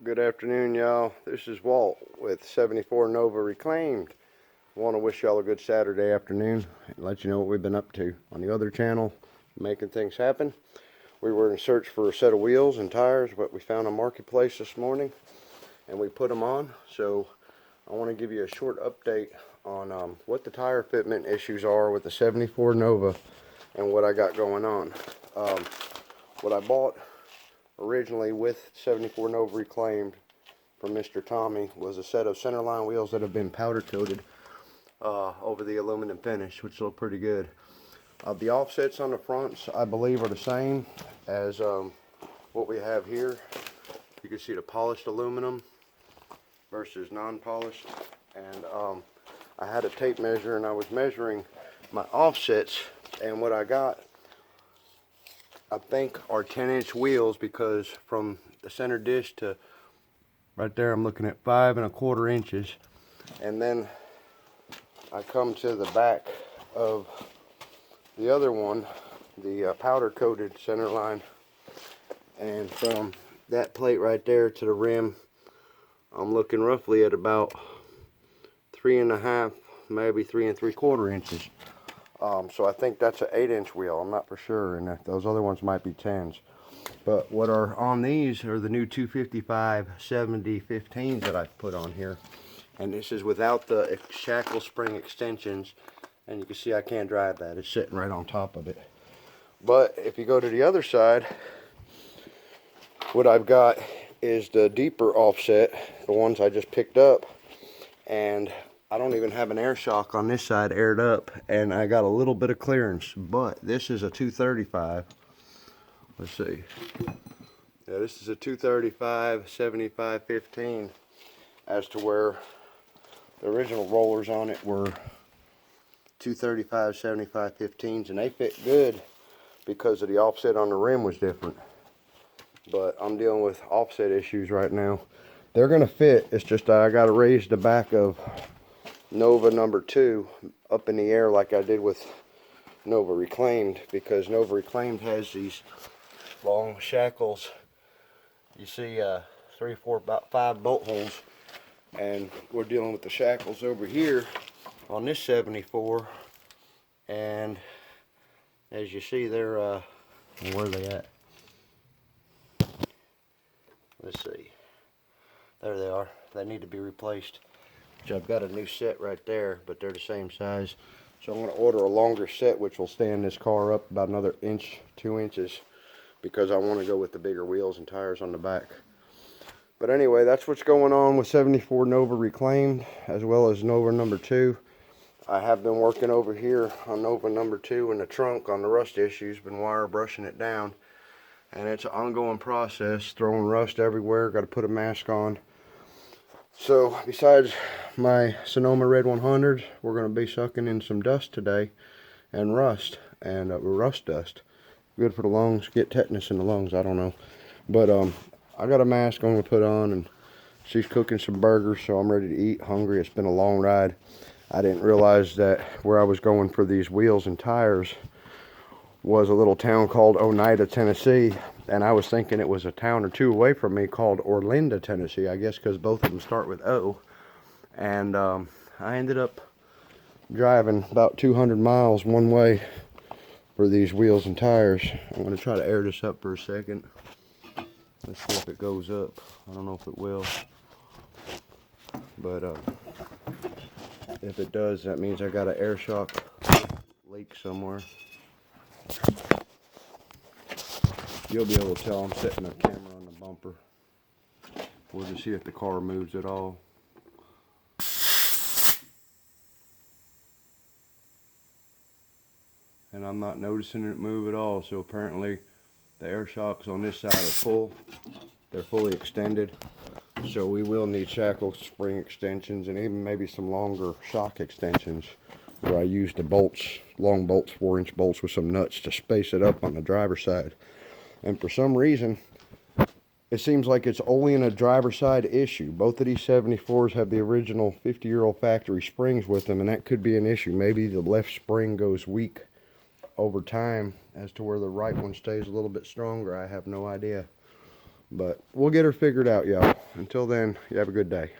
Good afternoon, y'all. This is Walt with 74 Nova Reclaimed. I want to wish y'all a good Saturday afternoon and let you know what we've been up to on the other channel, making things happen. We were in search for a set of wheels and tires, but we found a marketplace this morning and we put them on. So I want to give you a short update on what the tire fitment issues are with the 74 Nova and what I got going on. What I bought originally with 74 Nova Reclaimed from Mr. Tommy was a set of centerline wheels that have been powder coated over the aluminum finish, which look pretty good. The offsets on the fronts, I believe, are the same as what we have here. You can see the polished aluminum versus non-polished, and I had a tape measure and I was measuring my offsets, and what I got, I think, are 10-inch wheels, because from the center dish to right there I'm looking at 5 1/4 inches, and then I come to the back of the other one, the powder coated center line, and from that plate right there to the rim I'm looking roughly at about 3 1/2, maybe 3 3/4 inches. So I think that's an 8-inch wheel. I'm not for sure, and those other ones might be 10s. But what are on these are the new 255 70/15s that I've put on here, and this is without the shackle spring extensions. And you can see I can't drive that; it's sitting right on top of it. But if you go to the other side, what I've got is the deeper offset, the ones I just picked up, and I don't even have an air shock on this side aired up, and I got a little bit of clearance. But this is a 235. Let's see. Yeah, this is a 235 75/15, as to where the original rollers on it were 235 75/15s, and they fit good because of the offset on the rim was different. But I'm dealing with offset issues right now. They're gonna fit. It's just I gotta raise the back of Nova number 2 up in the air like I did with Nova Reclaimed, because Nova Reclaimed has these long shackles. You see 3, 4, about 5 bolt holes, and we're dealing with the shackles over here on this 74, and as you see, they're where are they at? Let's see, there they are. They need to be replaced. So I've got a new set right there, but they're the same size. So I'm going to order a longer set, which will stand this car up about another inch, 2 inches, because I want to go with the bigger wheels and tires on the back. But anyway, that's what's going on with 74 Nova Reclaimed, as well as Nova number 2. I have been working over here on Nova number 2 in the trunk on the rust issues, been wire brushing it down, and it's an ongoing process, throwing rust everywhere. Got to put a mask on. So besides my Sonoma Red 100s, we're going to be sucking in some dust today, and rust, and rust dust. Good for the lungs, get tetanus in the lungs, I don't know. But I got a mask I'm going to put on, and she's cooking some burgers, so I'm ready to eat, hungry. It's been a long ride. I didn't realize that where I was going for these wheels and tires was a little town called Oneida, Tennessee, and I was thinking it was a town or two away from me called Orlinda, Tennessee, I guess, because both of them start with O. And I ended up driving about 200 miles one way for these wheels and tires. I'm going to try to air this up for a second. Let's see if it goes up. I don't know if it will, but if it does, that means I got an air shock leak somewhere. You'll be able to tell I'm setting a camera on the bumper. We'll just see if the car moves at all. And I'm not noticing it move at all, so apparently the air shocks on this side are full. They're fully extended, so we will need shackle spring extensions and even maybe some longer shock extensions, where I use the bolts, long bolts, 4-inch bolts with some nuts to space it up on the driver's side. And for some reason, it seems like it's only in a driver's side issue. Both of these 74s have the original 50-year-old factory springs with them, and that could be an issue. Maybe the left spring goes weak over time as to where the right one stays a little bit stronger. I have no idea. But we'll get her figured out, y'all. Until then, you have a good day.